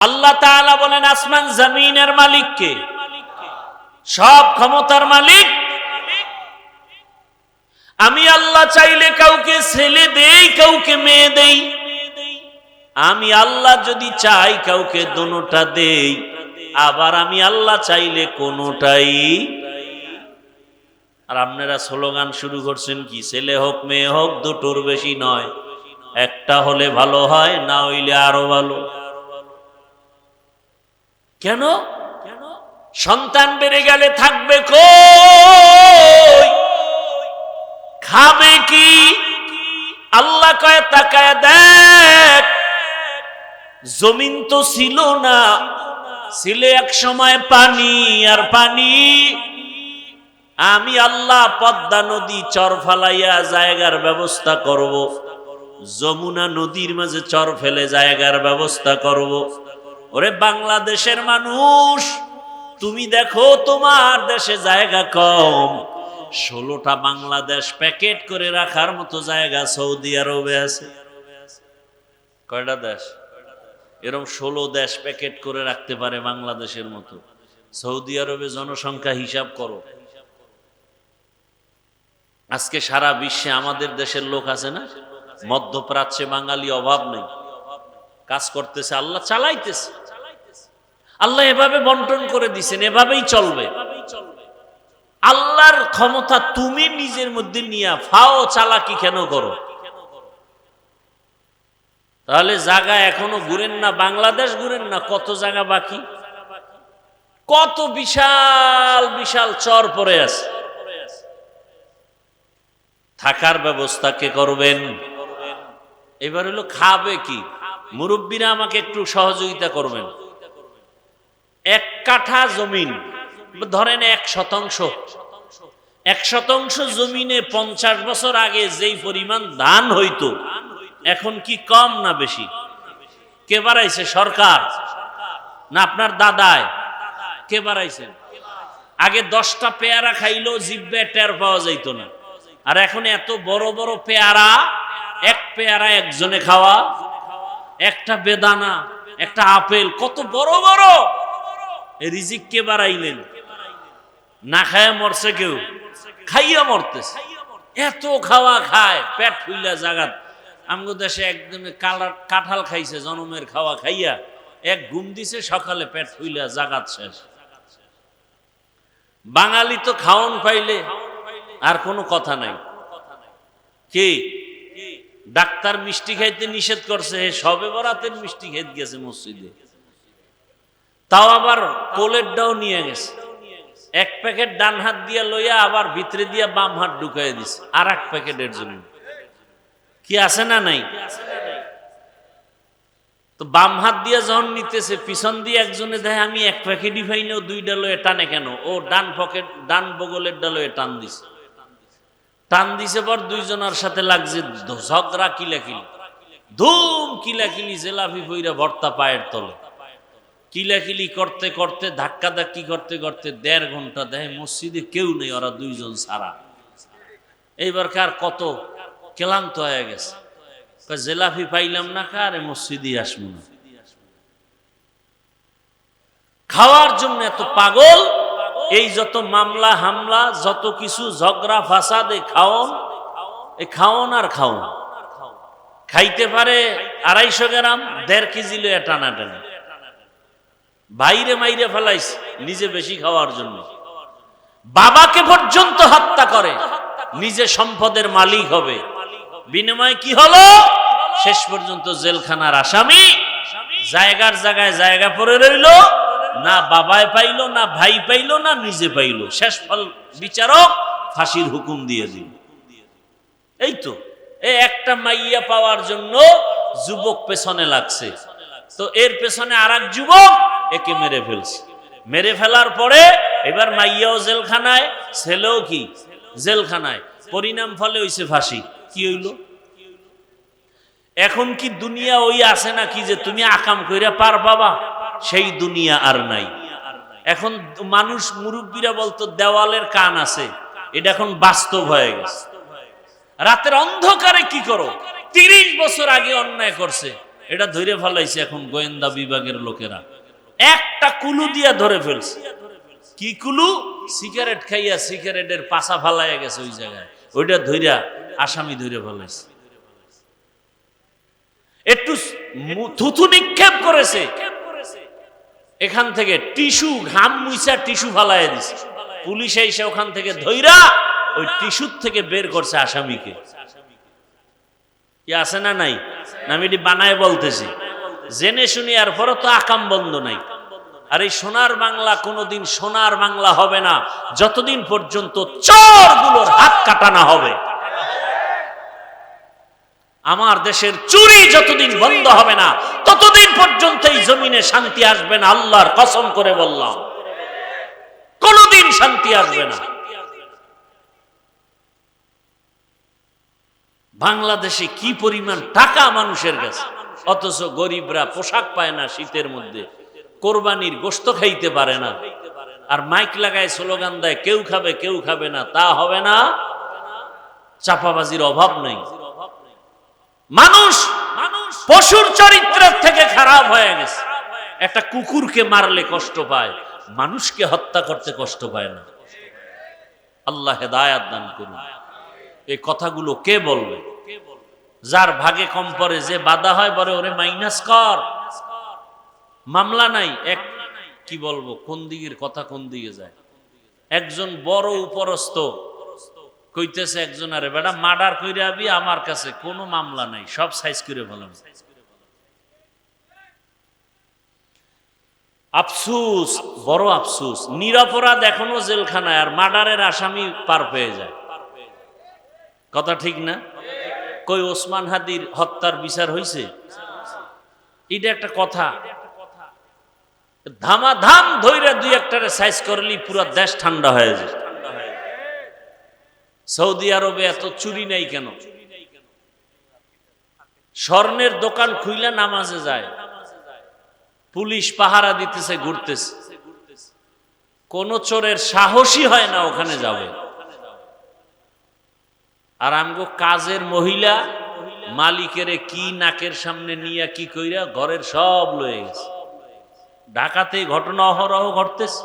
আল্লাহ তাআলা বলেন আসমান জমিনের মালিক কে? সব ক্ষমতার মালিক আমি আল্লাহ। চাইলে কাউকে ছেলে দেই, কাউকে মেয়ে দেই। আমি আল্লাহ যদি চাই কাউকে দোনোটা দেই, আবার আমি আল্লাহ চাইলে কোনোটাই। আর আপনারা স্লোগান শুরু করছেন কি? ছেলে হোক মেয়ে হোক দুটোর বেশি নয়, একটা হলে ভালো হয়, না হইলে আরো ভালো। কেন? সন্তান বেড়ে গেলে থাকবে কই? খাবে কি? আল্লাহ কয় তাকায় দেখ, জমিন তো ছিল না, ছিল এক সময় পানি আর পানি। আমি আল্লাহ পদ্মা নদী চর ফালাইয়া জায়গার ব্যবস্থা করব, যমুনা নদীর মাঝে চর ফেলে জায়গার ব্যবস্থা করব। ওরে বাংলাদেশের মানুষ, তুমি দেখো তোমার দেশে জায়গা কম, 16টা বাংলাদেশ প্যাকেট করে রাখার মতো জায়গা সৌদি আরবে আছে। কয়টা দেশ এরকম? 16 দেশ প্যাকেট করে রাখতে পারে বাংলাদেশের মতো। সৌদি আরবে জনসংখ্যা হিসাব করো। আজকে সারা বিশ্বে আমাদের দেশের লোক আছে না? মধ্যপ্রাচ্যে বাঙালি অভাব নেই, কাজ করতেছে, আল্লাহ চালাইতেছে। আল্লাহ এভাবে বন্টন করে দিছেন, এভাবেই চলবে। আল্লাহর ক্ষমতা তুমি নিজের মধ্যে নিয়ে ফাও চালাকি কেন করো? তাহলে জায়গা এখনো ঘুরেন না, বাংলাদেশ ঘুরেন না, কত জায়গা বাকি, কত বিশাল বিশাল চর পড়ে আছে। থাকার ব্যবস্থা কে করবেন? এবার হলো খাবে কি? মুরব্বীরা আমাকে একটু সহযোগিতা করবেন। 1 কাঠা জমিন ধরেন 1%, 1% জমিনে 50 বছর আগে যেই পরিমাণ ধান হইতো, এখন কি কম না বেশি? কে বাড়াইছে? সরকার না আপনার দাদায়? কে বাড়াইছেন? আগে 10টা পেয়ারা খাইলেও জিভে টের পাওয়া যাইত না, আর এখন এত বড় বড় পেয়ারা, এক পেয়ারা একজনে খাওয়া, একটা বেদানা, একটা আপেল, কত বড় বড়। রিজিক কে বাড়াইলেন? না খায়া মরছে কেউ, খাইয়া মরতেছে। এত খাওয়া খায়, পেট ফুইলা জাগাত। আমগো দেশে একদমে কাঁঠাল খাইছে, জনমের খাওয়া খাইয়া এক ঘুম দিছে, সকালে পেট ফুইলা জাগাত শেষ। বাঙালি তো খাওন পাইলে আর কোনো কথা নাই। কি ডাক্তার মিষ্টি খাইতে নিষেধ করছে, সবে বরাতের মিষ্টি খাইতে গেছে মসজিদে, তাও আবার কোলেরটাও নিয়ে গেছে। 1 প্যাকেট ডান হাত দিয়া লইয়া আবার ভিতরে দিয়া বাম হাত ঢুকাই দিছে আর 1 প্যাকেটের জন্য। কি আছে না নাই? তো বাম হাত দিয়া যখন নিতেছে, পিছন দিয়ে একজনে দেয় আমি 1 প্যাকেটই পাইলেও 2টা লয়ে টানে কেন? ও ডান বগলের ডালয়ে টান দিছে। টান দিছে পর দুইজনের সাথে লাগছে ঝগড়া, কিলাকিলি, ধুম কিলাকিলি, জেলাফি ফইরা ভর্তা পায়ের তলে। কিলাকিলি করতে করতে, ধাক্কা ধাক্কি করতে করতে 1.5 ঘন্টা দেয় মসজিদে কেউ নেই, ওরা দুইজন ছাড়া। এইবার কার কত ক্লান্ত হয়ে গেছে, জেলাফি পাইলাম না, কারে মসজিদে আসবো না। খাওয়ার জন্য এত পাগল। এই যত মামলা হামলা, যত কিছু ঝগড়া ফাসাদ, এই খাওন আর খাওন। খাইতে পারে 250 গ্রাম, 1.5 কেজি লয়ে টানাটানি। বাইরে মাইরে ফেলাইছে নিজে বেশি খাওয়ার জন্য। বাবাকে পর্যন্ত হত্যা করে, নিজে সম্পদের মালিক হবে। বিনিময়ে কি হলো? শেষ পর্যন্ত জেলখানার আসামি, জায়গার জায়গায় জায়গা পড়ে রইল, না বাবায় পাইলো, না ভাই পাইলো, না নিজে পাইলো। শেষ ফল বিচারক ফাঁসির হুকুম দিয়ে দিল। এই তো এই একটা মাইয়া পাওয়ার জন্য যুবক পেছনে লাগছে, তো এর পেছনে আরেক যুবক একে মেরে ফেলছে। মেরে ফেলার পরে এবার মাইয়াও জেলখানায়, ছেলেও কি জেলখানায়। পরিণাম ফলে হইছে ফাঁসি। কি হইল? এখন কি দুনিয়া ওই আছে নাকি যে তুমি আকাম কইরা পার পাবা? সেই দুনিয়া আর নাই। এখন মানুষ, মুরব্বীরা বলতো দেওয়ালের কান আছে, এটা এখন বাস্তব হয়ে গেছে। রাতের অন্ধকারে কি করো? 30 বছর আগে অন্যায় করছে, এটা ধরে ফেলাইছে এখন গোয়েন্দা বিভাগের লোকেরা, একটা কুলু দিয়া ধরে ফেলছে। কি কুলু? সিগারেট খাইয়া সিগারেটের পাশা ফালাইয়া গেছে ওই জায়গায়, ওইটা ধইরা আসামি ধরে ফেলাইছে। একটু থুথু নিক্ষেপ করেছে, এখান থেকে টিস্যু ঘাম মুইছা টিস্যু ফালাইয়া দিছে। পুলিশ এসে ওখান থেকে ধইরা ওই টিস্যুর থেকে বের করছে আসামিকে। কি আছে না নাই? আমি এটি বানায় বলতেছি, জেনে শুনি আর পরও তো আকাম বন্ধ নাই। আর এই সোনার বাংলা কোনোদিন সোনার বাংলা হবে না যতদিন পর্যন্ত চোরগুলোর হাত কাটা না হবে। আমার দেশের চুরি যতদিন বন্ধ হবে না ততদিন পর্যন্ত এই জমিনে শান্তি আসবে না। আল্লাহর কসম করে বললাম, কোনোদিন শান্তি আসবে না। বাংলাদেশে কি পরিমাণ টাকা মানুষের কাছে, অথচ গরিবরা পোশাক পায় না শীতের মধ্যে, কোরবানির গোশত খাইতে পারে না, আর মাইক লাগায় স্লোগান দেয় কেউ খাবে কেউ খাবে না। তা হবে না, চাপাবাজির অভাব নেই। মানুষ পশুর চরিত্রের থেকে খারাপ হয়ে গেছে। একটা কুকুরকে মারলে কষ্ট পায়, মানুষকে হত্যা করতে কষ্ট পায় না। আল্লাহ হেদায়াত দান করুন। এই কথাগুলো কে বলবে? যার ভাগে কম পড়ে, যে বাধা হয় বলে ওরে মাইনাস কর, মামলা নাই। এক কি বলবো, কোন দিকের কথা কোন দিকে যায়। একজন বড় উপরস্থ কইতেছে একজন, আরে বেটা মার্ডার কইরা আবি, আমার কাছে কোনো মামলা নাই, সব সাইজ করে বললাম। আফসুস, বড় আফসুস, নিরপরাধ এখনো জেলখানায় আর মার্ডারের আসামি পার পেয়ে যায়। কথা ঠিক না? কই ওসমান হাদির হত্যার বিচার হইছে? এটা একটা কথা। ধামাধাম ধইরা দুই একটারে সাইজ করলি পুরো দেশ ঠান্ডা হয়ে যায়। সৌদি আরবে এত চুরি নাই কেন? স্বর্ণের দোকান খুইলা নামাজে যায়, পুলিশ পাহারা দিতেছে, ঘুরতেছে, কোন চোরের সাহসী হয় না ওখানে যাবে। আর আমগো কাজের মহিলা মালিকের কি নাকের সামনে নিয়ে কি কইরা ঘরের সব লয়ে গেছে। ঢাকাতে ঘটনা অহরহ ঘটতেছে।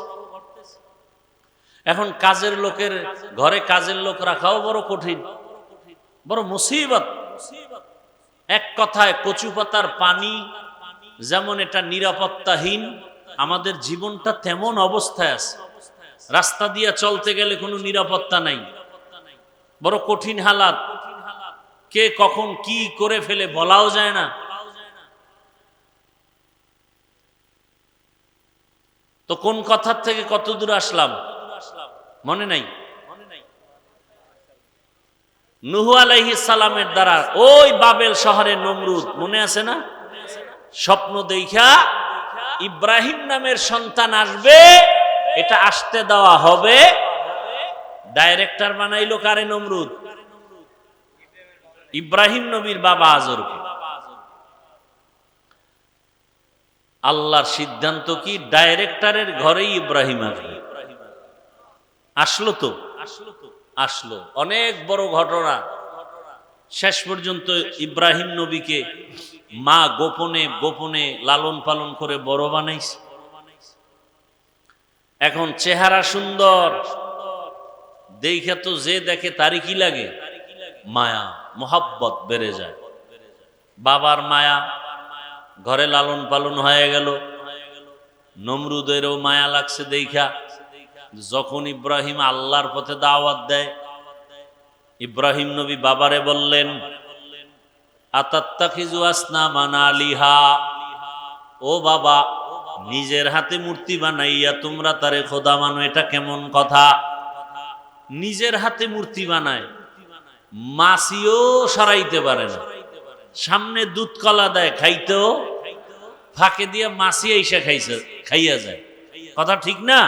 এখন কাজের লোকের ঘরে কাজের লোক রাখাও বড় কঠিন, বড় মুসিবত। এক কথায় কচু পাতার পানি যেমন এটা নিরাপত্তাহীন, আমাদের জীবনটা তেমন অবস্থায় আছে। রাস্তা দিয়ে চলতে গেলে কোনো নিরাপত্তা নাই, বড় কঠিন হালাত। কে কখন কি করে ফেলে বলাও যায় না। তো কোন কথার থেকে কত দূর আসলাম মনে নাই? নূহ আলাইহিস সালামের দ্বারা ওই বাবেল শহরের নমরুদ, মনে আছে না? স্বপ্ন দেখা ইব্রাহিম নামের সন্তান আসবে, এটা আসতে দেওয়া হবে। ডাইরেক্টর বানাইলো কারে? নমরুদ, ইব্রাহিম নবীর বাবা আজরকে। আল্লাহর সিদ্ধান্ত কি? ডাইরেক্টরের ঘরেই ইব্রাহিম আসবে। আসলো তো, আসলো। অনেক বড় ঘটনা। শেষ পর্যন্ত ইব্রাহিম নবীকে মা গোপনে গোপনে লালন পালন করে বড় বানাইছে। এখন চেহারা সুন্দর, দেখে তো যে দেখে তারই কি লাগে? মায়া, মোহাব্বত বেড়ে যায়। বাবার মায়া, ঘরে লালন পালন হয়ে গেল। নমরুদেরও মায়া লাগছে দেখা। যখন ইব্রাহিম আল্লাহর পথে দাওয়াত দেয়, ইব্রাহিম নবী বাবারে বললেন, আতাত্তাখিজু আসনামান আলিহা, ও বাবা, নিজের হাতে মূর্তি বানাইয়া তোমরা তারে খোদা মানো, এটা কেমন কথা? নিজের হাতে মূর্তি বানায়, মাছিও সরাইতে পারে না। সামনে দুধ কলা দেয় খাইতেও, ফাঁকে দিয়ে মাছি এসে খাইয়া যায়। কথা ঠিক না?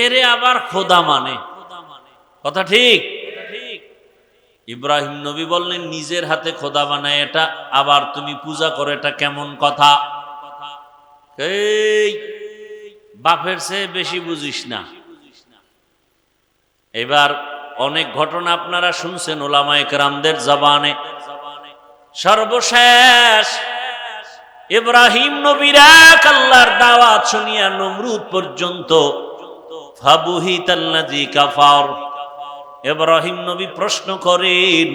এরে আবার খোদা মানে। কথা ঠিক? ইব্রাহিম নবী বললেন, নিজের হাতে খোদা বানায়, এটা আবার তুমি পূজা করো, এটা কেমন কথা? এই বাপের চেয়ে বেশি বুঝিস না। এবার অনেক ঘটনা আপনারা শুনছেন ওলামায়ে কেরামদের জবানে। সর্বশেষ ইব্রাহিম নবীর এক আল্লাহর দাওয়াত শুনিয়া নমরুদ পর্যন্ত ফাবুহিতাল্লাযী কাফার। ইব্রাহিম নবী প্রশ্ন করেন,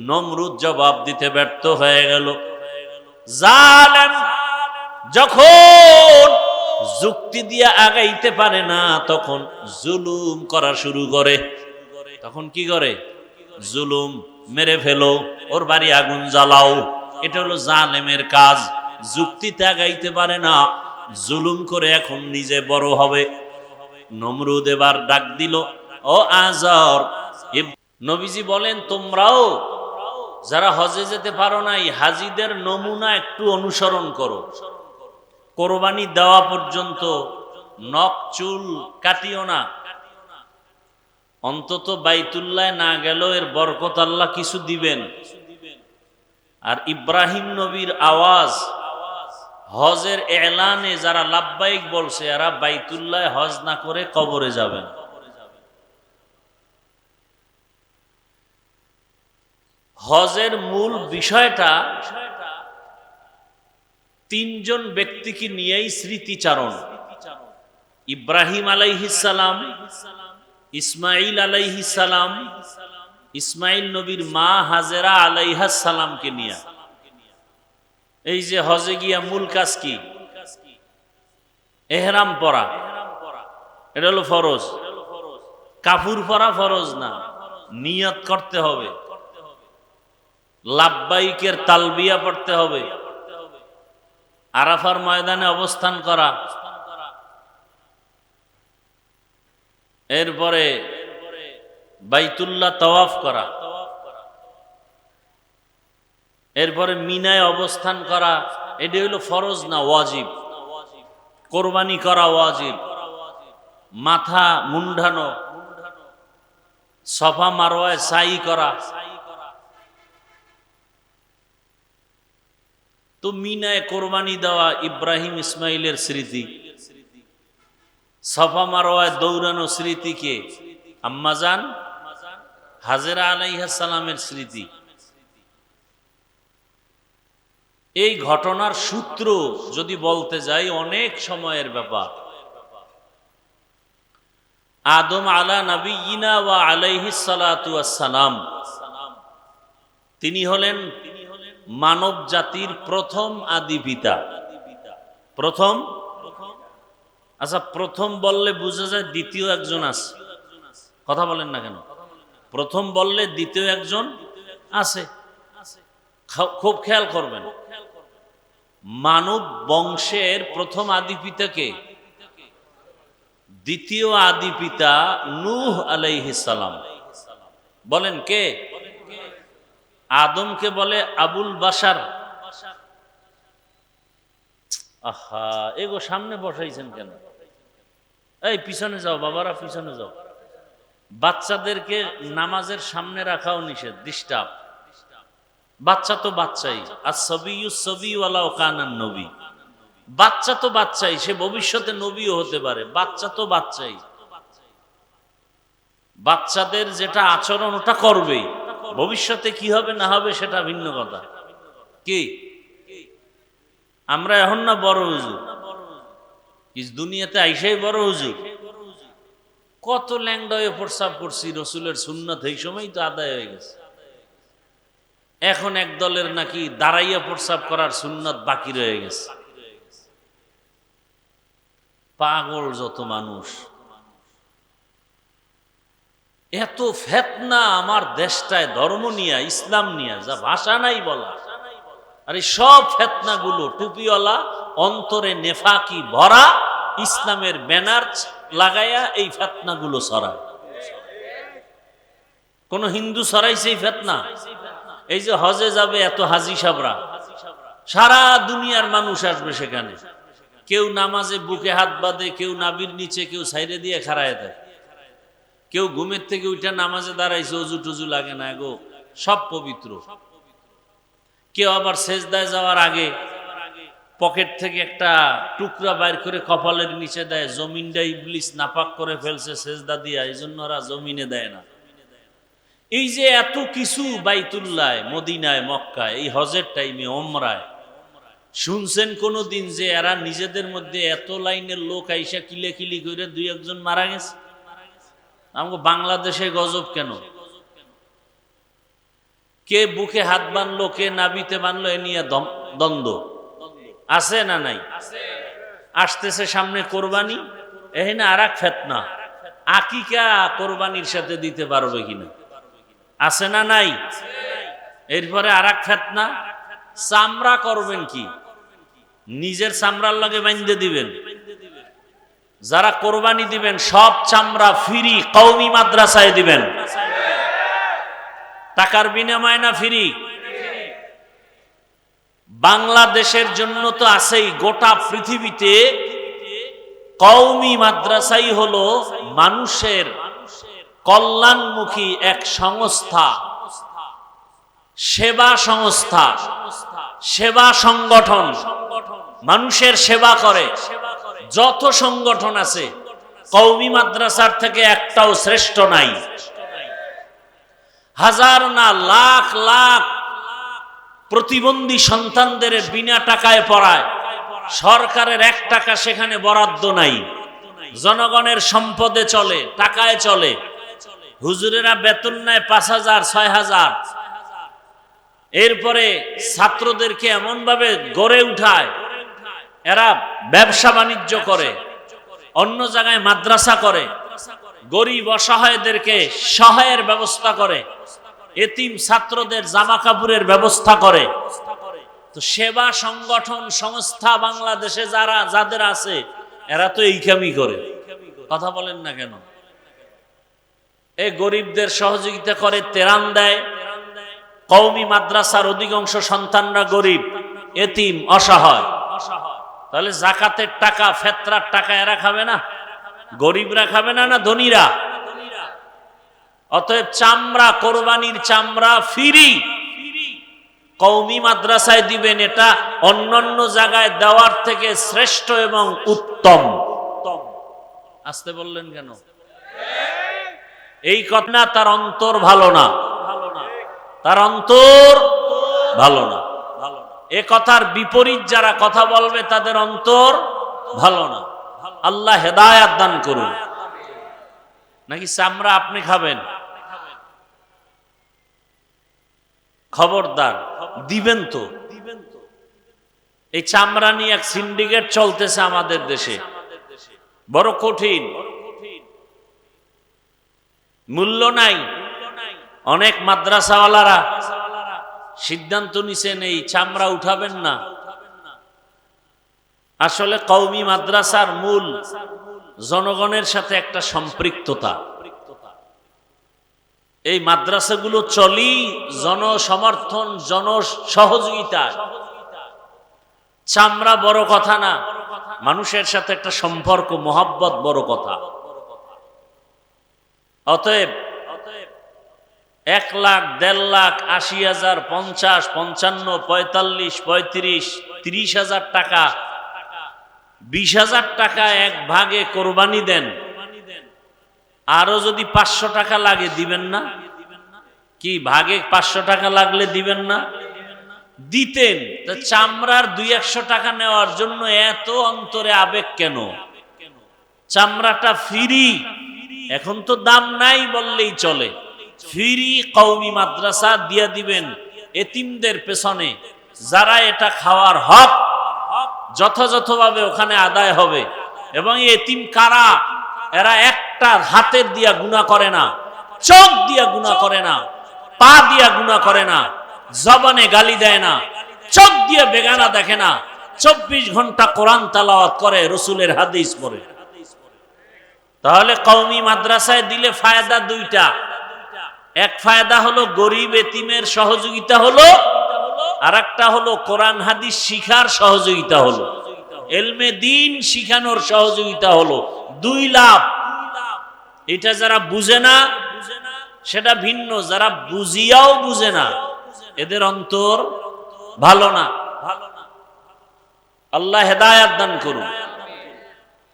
নমরুদ জবাব দিতে ব্যর্থ হয়ে গেল। জালেম যখন যুক্তি দিয়ে আগাইতে পারে না, তখন জুলুম করা শুরু করে। তখন কি করে? জুলুম, মেরে ফেলো, ওর বাড়ি আগুন জ্বালাও। এটা হলো জালেমের কাজ। যুক্তিতে আগাইতে পারে না, জুলুম করে এখন নিজে বড় হবে। নমরুদ এবার ডাক দিল, ও আজর। নবীজি বলেন, তোমরাও যারা হজে যেতে পারো নাই, হাজিদের নমুনা একটু অনুসরণ করো। কোরবানি দেওয়া পর্যন্ত নখ চুল কাটিও না। অন্তত বাইতুল্লাহ না গেলেও এর বরকত আল্লাহ কিছু দিবেন। আর ইব্রাহিম নবীর আওয়াজ, হজের এলানে যারা লাব্বাইক বলছে, এরা বাইতুল্লাহ হজ না করে কবরে যাবেন। হজের মূল বিষয়টা তিনজন ব্যক্তিকে নিয়েই স্মৃতিচারণ। ইব্রাহিম আলাইহিস সালাম, ইসমাইল আলাইহিস সালাম, ইসমাইল নবীর মা হাজেরা আলাইহাস সালামকে নিয়ে। এই যে হজে গিয়া মূল কাজ কি? এহরাম পরা, এটা হলো ফরজ। কাফুর পরা ফরজ না, নিয়ত করতে হবে। লাব্বাইকের তালবিয়া পড়তে হবে। আরাফার ময়দানে অবস্থান করা। এরপরে বাইতুল্লাহ তাওয়াফ করা। এরপরে মিনায় অবস্থান করা। এটা হলো ফরজ না, ওয়াজিব। কোরবানি করা ওয়াজিব। মাথা মুন্ডানো, সফা মারওয়ায় সাই করা। তো মিনায় কোরবানি দেওয়া ইব্রাহিম ইসমাইলের স্মৃতি। সফা মারওয়ায় দৌড়ানো স্মৃতিকে আম্মাজান হাজেরা আলাইহিস সালামের স্মৃতি। এই ঘটনার সূত্র যদি বলতে যাই, অনেক সময়ের ব্যাপার। আদম আলা নবিয়িনা ওয়া আলাইহিস সালাতু ওয়াস সালাম, তিনি হলেন মানব জাতির প্রথম আদি পিতা। প্রথম, আচ্ছা প্রথম বললে বুঝা যায় দ্বিতীয় একজন আছে। কথা বলেন না কেন? প্রথম বললে দ্বিতীয় একজন আছে। খুব খেয়াল করবেন, মানব বংশের প্রথম আদি পিতাকে, দ্বিতীয় আদি পিতা নূহ আলাইহিস সালাম। বলেন কে? আদমকে বলে আবুল বাশার। আহা, এগো সামনে বসাইছেন কেন? এই পিছনে যাও বাবারা, পিছনে যাও। বাচ্চাদেরকে নামাজের সামনে রাখাও নিষেধ, ডিস্টার্ব। বাচ্চা তো বাচ্চাই। আর সবিয়ু সবি ওয়ালাউ কানান নবী, বাচ্চা তো বাচ্চাই, সে ভবিষ্যতে নবীও হতে পারে। বাচ্চা তো বাচ্চাই। বাচ্চাদের যেটা আচরণ ওটা করবেই, ভবিষ্যতে কি হবে না হবে সেটা ভিন্ন কথা। কি আমরা এখন না বড় হুজুর, দুনিয়াতে আইসাই বড় হুজুর। কত ল্যাংডায় প্রস্রাব করছি, রসুলের সুন্নাত এই সময় তো আদায় হয়ে গেছে। এখন এক দলের নাকি দাঁড়াইয়া প্রস্রাব করার সুন্নাত বাকি রয়ে গেছে। পাগল যত মানুষ। এত ফেতনা আমার দেশটায়, ধর্ম নিয়া, ইসলাম নিয়া, যা ভাষা নাই বলা। আর এই সব ফেতনা গুলো টুপিওয়ালা, অন্তরে নেফাকি ভরা, ইসলামের ব্যানার লাগাইয়া এই ফেতনা গুলো ছড়ায়। কোন হিন্দু ছড়াইছে এই ফেতনা? এই যে হজে যাবে এত হাজি সাবরা, সারা দুনিয়ার মানুষ আসবে সেখানে। কেউ নামাজে বুকে হাত বাঁধে, কেউ নাবির নিচে, কেউ সাইডে দিয়ে খাড়ায় দেয়, কেউ ঘুমের থেকে উঠে নামাজে দাঁড়াইছে, অজু টুজু লাগে না গো, সব পবিত্র। কেউ আবার সেজদায় যাওয়ার আগে পকেট থেকে একটা টুকরা বাইর করে কপালের নিচে দেয়, জমিনটা ইবলিস নাপাক করে ফেলছে সেজদা দিয়া, এই জন্য ওরা জমিনে দেয় না। এই যে এত কিছু বাইতুল্লাহ, মদিনায়, মক্কায়, এই হজের টাইমে, ওমরায়, শুনছেন কোনো দিন যে এরা নিজেদের মধ্যে এত লাইনের লোক আইসা কিলে কিলি করে দুই একজন মারা গেছে? আমাকে বাংলাদেশে গজব কেন? কে বুকে হাত বানলো, কে নাবিতে বানলো, এ নিয়ে দ্বন্দ্ব আছে না নাই? আসতেছে সামনে কোরবানি, এখানে আর এক ফেতনা, আকিকা কোরবানির সাথে দিতে পারবে কিনা, আছে না নাই? এরপরে আর এক ফেতনা, চামড়া করবেন কি? নিজের চামড়ার লগে বাঁধে দিবেন? যারা কোরবানি দিবেন সব চামড়া ফ্রি কওমি মাদ্রাসায় দিবেন, টাকার বিনিময়ে না, ফ্রি। বাংলাদেশের জন্য তো আছেই, গোটা পৃথিবীতে কওমি মাদ্রাসাই হলো মানুষের কল্যাণমুখী এক সংস্থা, সেবা সংস্থা, সেবা সংগঠন, মানুষের সেবা করে। যত সংগঠন আছে কওমি মাদ্রাসার থেকে একটাও শ্রেষ্ঠ নাই। হাজার না লাখ লাখ প্রতিবন্ধী সন্তানদের বিনা টাকায় পড়ায়, সরকারের 1 টাকা সেখানে বরাদ্দ নাই, জনগণের সম্পদে চলে, টাকায় চলে। হুজুরেরা বেতন নেয় 5,000 6,000, এরপরে ছাত্রদেরকে এমন ভাবে গড়ে উঠায়, এরা ব্যবসা বাণিজ্য করে, অন্য জায়গায় মাদ্রাসা করে, গরিব অসহায়দেরকে সহায়ের ব্যবস্থা করে, এতিম ছাত্রদের জামা কাপড়ের ব্যবস্থা করে। তো সেবা সংগঠন সংস্থা বাংলাদেশে যাদের আছে এরা তো এই কামই করে। কথা বলেন না কেন? এই গরিবদের সহযোগিতা করে, ত্রাণ দেয়। কওমি মাদ্রাসার অধিকাংশ সন্তানরা গরিব, এতিম, অসহায়। তাহলে যাকাতের টাকা, ফেতরার টাকা এরা খাবে না? গরিবরা খাবে না, না ধনীরা? অতএব চামড়া, কোরবানির চামড়া ফ্রি, কওমি মাদ্রাসায় দিবেন, এটা অন্যান্য জায়গায় দেওয়ার থেকে শ্রেষ্ঠ এবং উত্তম। আসতে বললেন কেন? এই কথা, তার অন্তর ভালো না, তার অন্তর ভালো না। এ কথার বিপরীত যারা কথা বলবে তাদের অন্তর ভালো না। আল্লাহ হেদায়াত দান করুন। নাকি চামড়া আপনি খাবেন? খবরদার, দিবেন তো। এই চামড়া নিয়ে এক সিন্ডিকেট চলতেছে আমাদের দেশে, বড় কঠিন, মূল্য নাই। অনেক মাদ্রাসাওয়ালারা সিদ্ধান্ত নিছেন এই চামড়া উঠাবেন না। আসলে কওমি মাদ্রাসার মূল জনগণের সাথে একটা সম্পৃক্ততা। এই মাদ্রাসাগুলো চলি জনসমর্থন, জনসহযোগিতা। চামড়া বড় কথা না, মানুষের সাথে একটা সম্পর্ক, মহব্বত বড় কথা। অতএব 1 লাখ, 1.5 লাখ, 80,000, 50, 55, 45, 35, 30,000 টাকা, 20,000 টাকা এক ভাগে কোরবানি দেন। আরো যদি 500 টাকা লাগে দিবেন না? কি ভাগে 500 টাকা লাগলে দিবেন না? দিতেন। তা চামড়ার 200-100 টাকা নেওয়ার জন্য এত অন্তরে আবেগ কেন? চামড়াটা ফ্রি, এখন তো দাম নাই বললেই চলে। ফ্রি কওমি মাদ্রাসা দিয়া দিবেন এতিমদের পেছনে, যারা এটা খাওয়ার হক যথাযথভাবে ওখানে আদায় হবে। এবং এতিম কারা? এরা একটা হাতের দিয়া গুনাহ করে না, চোখ দিয়া গুনাহ করে না, পা দিয়া গুনাহ করে না, জবানে গালি দেয় না, চোখ দিয়ে বেগানা দেখে না, 24 ঘন্টা কোরআন তেলাওয়াত করে, রসুলের হাদিস পড়ে। তাহলে কওমি মাদ্রাসায় দিলে ফায়দা 2টা। এক ফায়দা হলো গরিব এতিমের সহযোগিতা হলো, আর একটা হলো কোরআন হাদিস শিখার সহযোগিতা হলো, এলমে দিন শিখানোর সহযোগিতা হলো। 2 লাভ। এটা যারা বুঝে না সেটা ভিন্ন, যারা বুঝিয়াও বুঝে না এদের অন্তর ভালো না। আল্লাহ হেদায়াত দান করুন।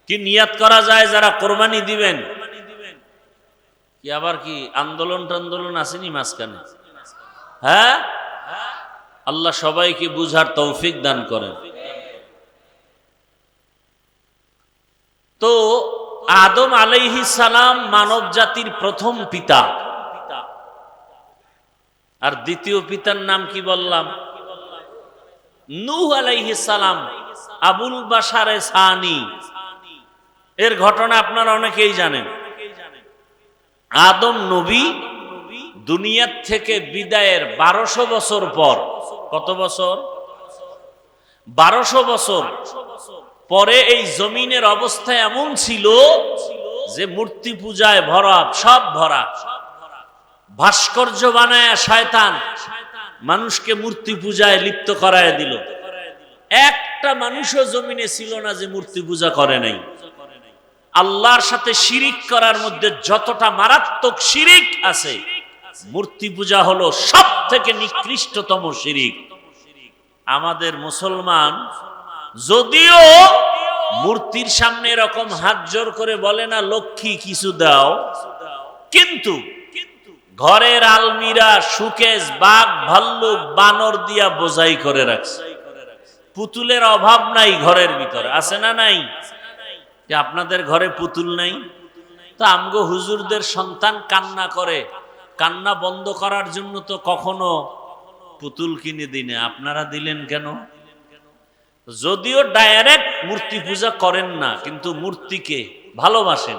কি নিয়াত করা যায় যারা কোরবানি দিবেন? কি আবার কি আন্দোলন আসেনি মাঝখানে? হ্যাঁ, আল্লাহ সবাইকে বুঝার তৌফিক দান করেন। তো আদম আলাইহিস সালাম মানব জাতির প্রথম পিতা, আর দ্বিতীয় পিতার নাম কি বললাম? নূহ আলাইহিস সালাম, আবুল বাশারে সানি। এর ঘটনা আপনারা অনেকেই জানেন। আদম নবী দুনিয়ার থেকে বিদায়ের 1200 বছর পর, কত বছর? 1200 বছর পরে এই জমিনের অবস্থা এমন ছিল যে মূর্তি পূজায় ভরা, সব ভরা। ভাস্কর্য বানায় শয়তান মানুষকে মূর্তি পূজায় লিপ্ত করায় দিল। একটা মানুষও জমিনে ছিল না যে মূর্তি পূজা করে নাই। আল্লাহর সাথে শিরিক করার মধ্যে যতটা মারাত্মক শিরিক আছে, মূর্তি পূজা হলো সব থেকে নিকৃষ্টতম শিরিক। আমাদের মুসলমান যদিও মূর্তির সামনে এরকম হাত জোর করে বলে না, লক্ষ্মী কিছু দাও, কিন্তু ঘরের আলমিরা, সুকেশ, বাঘ, ভাল্লুক, বানর দিয়া বোঝাই করে রাখছে। পুতুলের অভাব নাই ঘরের ভিতরে, আছে না নাই? যে আপনাদের ঘরে পুতুল নাই? তো আমগো হুজুরদের সন্তান কান্না করে, কান্না বন্ধ করার জন্য তো কখনো পুতুল কিনে দিনে, আপনারা দিলেন কেন? যদিও ডাইরেক্ট মূর্তি পূজা করেন না, কিন্তু মূর্তিকে ভালোবাসেন,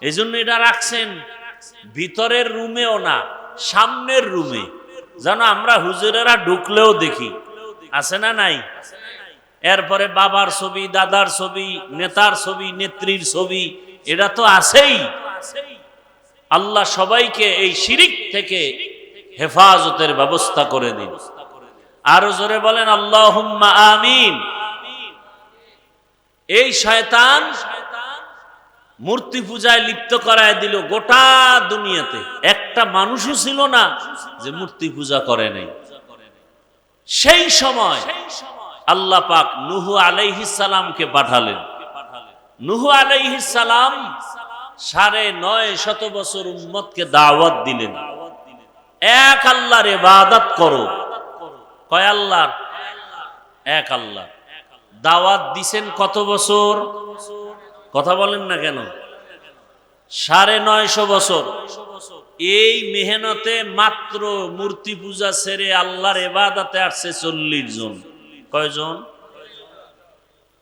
এই জন্য এটা রাখছেন ভিতরের রুমেও না, সামনের রুমে, যেন আমরা হুজুরেরা ঢুকলেও দেখি, আছে না নাই? এরপরে বাবার ছবি, দাদার ছবি, নেতার ছবি, নেত্রীর ছবি, এটা তো আছেই। আল্লাহ সবাইকে এই শিরিক থেকে হেফাজতের ব্যবস্থা করে দিন। আরো জোরে বলেন আল্লাহুম্মা আমিন। এই শয়তান মূর্তি পূজায় লিপ্ত করায় দিল গোটা দুনিয়াতে। একটা মানুষও ছিল না যে মূর্তি পূজা করে নাই। সেই সময় আল্লাহ পাক নূহ আলাইহিস সালামকে পাঠালেন। নূহ আলাইহিস সালাম 950 বছর উম্মতকে দাওয়াত দিলেন, এক আল্লাহর ইবাদত করো। কয় আল্লাহর? এক আল্লাহ। দাওয়াত দিছেন কত বছর? কথা বলেন না কেন? 950 বছর। এই মেহনতে মাত্র মূর্তি পূজা ছেড়ে আল্লাহর ইবাদতে আসছে 40 জন। কয়জন?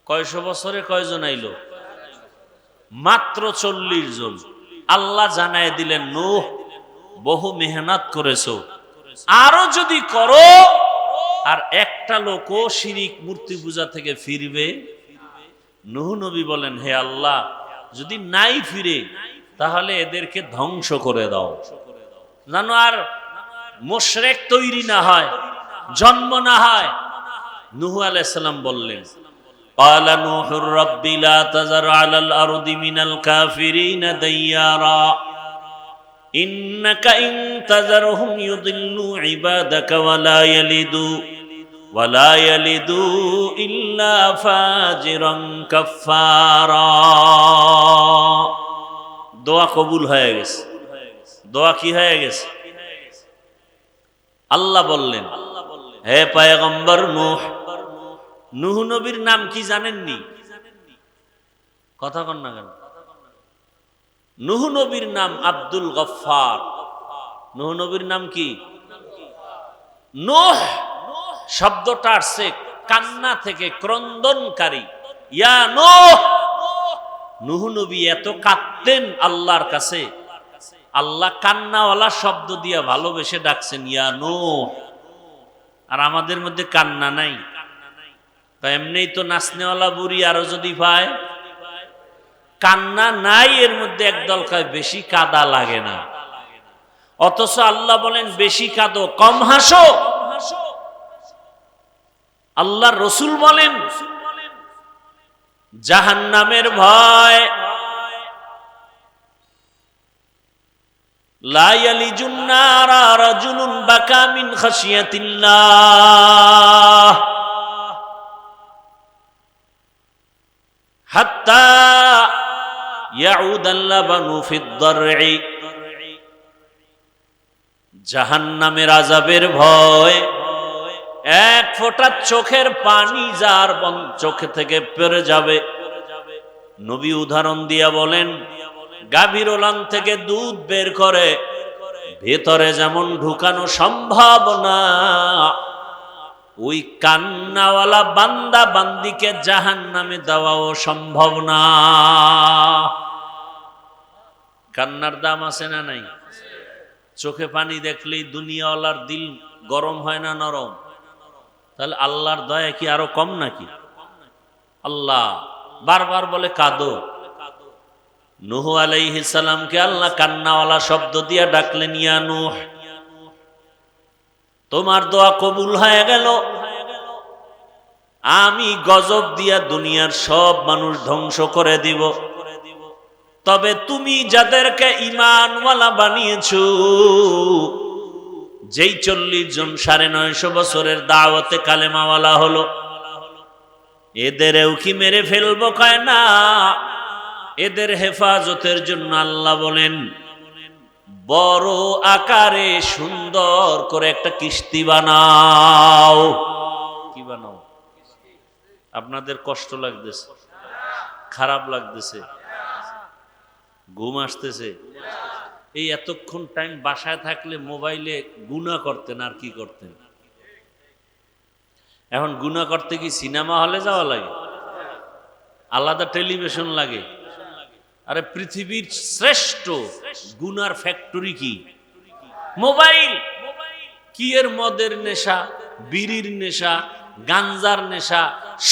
কয়শো বছরে কয়জন আইলো? মাত্র 40 জন। আল্লাহ জানায় দিলেন, নূহ বহু মেহনত করেছো, আরো যদি করো আর একটা লোকও শিরিক মূর্তি পূজা থেকে ফিরবে। নূহ নবী বলেন, হে আল্লাহ, যদি নাই ফিরে তাহলে এদেরকে ধ্বংস করে দাও, যেন আর মুশরিক তৈরি না হয়, জন্ম না হয়। নূহ আলাইহিস সালাম বললেন, قال نوح رب لا تذر على الأرض من الكافرين ديارا إنك إن تذرهم يضلوا عبادك ولا يلدوا إلا فاجرا كفارا। দোয়া কবুল হয়ে গেছে। দোয়া কি হয়ে গেছে? আল্লাহ বললেন, হে পয়গম্বর নূহ, নূহ নবীর নাম কি জানেননি? কথা কন না কেন? নূহ নবীর নাম আব্দুল গফফার। নূহ নবীর নাম কি? নূহ শব্দটা আসছে কান্না থেকে, ক্রন্দনকারী। ইয়া নূহ, নূহ নবী এত কাঁদতেন আল্লাহর কাছে, আল্লাহ কান্নাওয়ালা শব্দ দিয়া ভালোবেসে ডাকছেন, ইয়া নূহ। আর আমাদের মধ্যে কান্না নাই। এমনিই তো নাচনেওয়ালা বুড়ি, আরো যদি পায়। কান্না নাই, এর মধ্যে একদল কয় বেশি কাদা লাগে না। অথচ আল্লাহ বলেন বেশি কাঁদো, কম হাসো। আল্লাহর রাসূল বলেন জাহান্নামের ভয়, লা ইয়ালিজুন নারা রাজুলুন বাকা মিন খাশিয়াতিল্লাহ হাত্তা ইয়াউদাল লাবানু ফিদ দারঈ। জাহান্নামের আযাবের ভয়, এক ফোঁটা চোখের পানি যার চোখে থেকে পড়ে যাবে, নবী উদাহরণ দিয়া বলেন, গাভীর ওলান থেকে দুধ বের করে ভেতরে যেমন ঢুকানো সম্ভব না, ওই কান্নাওয়ালা বান্দা বান্দিকে জাহান্নামে দেওয়াও সম্ভব না। কান্নার দাম আছে না নাই? চোখে পানি দেখলেই দুনিয়াওয়ালার দিল গরম হয় না নরম? তাহলে আল্লাহর দয়া কি আরো কম নাকি? আল্লাহ বারবার বলে কাঁদো। নূহ আলাইহিস সালামকে আল্লাহ কান্নাওয়ালা শব্দ দিয়া ডাকলেন, ইয়া নূহ, তোমার দোয়া কবুল হয়ে গেল, আমি গজব দিয়া দুনিয়ার সব মানুষ ধ্বংস করে দিব, তবে তুমি যাদেরকে ঈমানওয়ালা বানিয়েছো, যেই 40 জন 950 বছরের দাওয়াতে কালেমাওয়ালা হলো, এদেরও কি মেরে ফেলবো? কয় না, এদের হেফাজতের জন্য আল্লাহ বলেন বড় আকারে সুন্দর করে একটা কিস্তি বানাও। কি বানাও? আপনাদের কষ্ট লাগতেছে, খারাপ লাগতেছে, ঘুম আসতেছে? এই এতক্ষণ টাইম বাসায় থাকলে মোবাইলে গুনাহ করতেন, আর কি করতেন? এখন গুনাহ করতে কি সিনেমা হলে যাওয়া লাগে? আলাদা টেলিভিশন লাগে? আরে পৃথিবীর শ্রেষ্ঠ গুনার ফ্যাক্টরি কি? মোবাইল। কি এর মদের নেশা, বিড়ির নেশা, গাঞ্জার নেশা,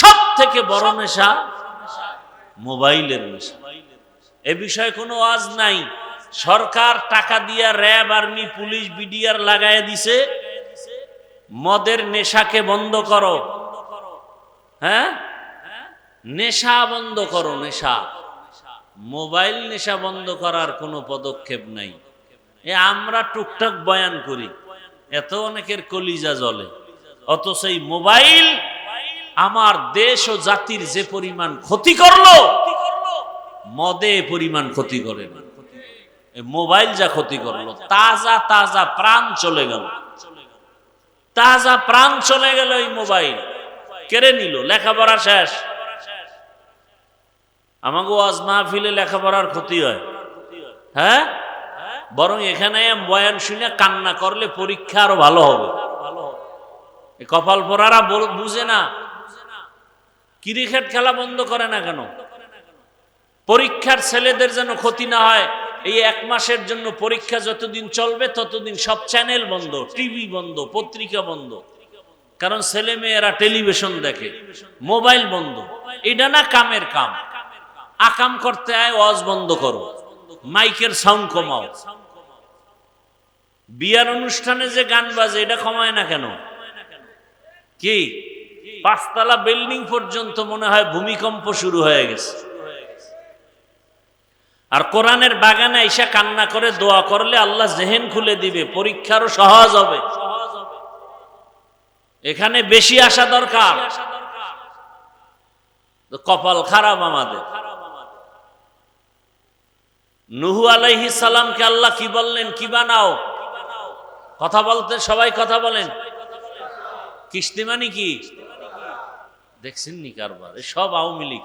সব থেকে বড় নেশা মোবাইলের নেশা। এ বিষয়ে কোনো ওয়াজ নাই। সরকার টাকা দিয়া র্যাব, আর্মি, পুলিশ, বিডিআর লাগায় দিছে, মদের নেশাকে বন্ধ করো, হ্যাঁ, নেশা বন্ধ করো, নেশা। মোবাইল নেশা বন্ধ করার কোনো পদক্ষেপ নাই। আমরা টুকটাক বয়ান করি, এত অনেকের কলিজা জ্বলে, অথচ এই মোবাইল আমার দেশ ও জাতির যে পরিমাণ ক্ষতি করলো, মদে পরিমাণ ক্ষতি করে না। মোবাইল যা ক্ষতি করলো, তাজা তাজা প্রাণ চলে গেল, তাজা প্রাণ চলে গেল। এই মোবাইল কেড়ে নিল, লেখাপড়া শেষ। আমাকে ওয়াজ মাহফিলে লেখাপড়ার ক্ষতি হয়, হ্যাঁ, বরং এখানে বয়ান শুনে কান্না করলে পরীক্ষা আরো ভালো হবে। কপাল পরারা বুঝে না, ক্রিকেট খেলা বন্ধ করে না কেন? পরীক্ষার ছেলেদের যেন ক্ষতি না হয়, এই 1 মাসের জন্য পরীক্ষা যতদিন চলবে ততদিন সব চ্যানেল বন্ধ, টিভি বন্ধ, পত্রিকা বন্ধ। কারণ ছেলে মেয়েরা টেলিভিশন দেখে, মোবাইল বন্ধ। এটা না কামের কাম, আকাম করতে আয়, ওয়াজ বন্ধ করো, মাইকের সাউন্ড কমাও। বিয়ার অনুষ্ঠানে যে গান বাজে, এটা কমায় না কেন? কি 5 তলা বিল্ডিং পর্যন্ত মনে হয় ভূমিকম্প শুরু হয়ে গেছে। আর কোরআনের বাগানে এসে কান্না করে দোয়া করলে আল্লাহ জেহেন খুলে দিবে, পরীক্ষারও সহজ হবে। এখানে বেশি আসা দরকার। কপাল খারাপ আমাদের। নূহ আলাইহিস সালামকে আল্লাহ কি বললেন? কি বানাও? কথা বলতে সবাই কথা বলেন। কিস্তি মানে কি? দেখছেন নি কারবার? সব আওয়ামী লীগ,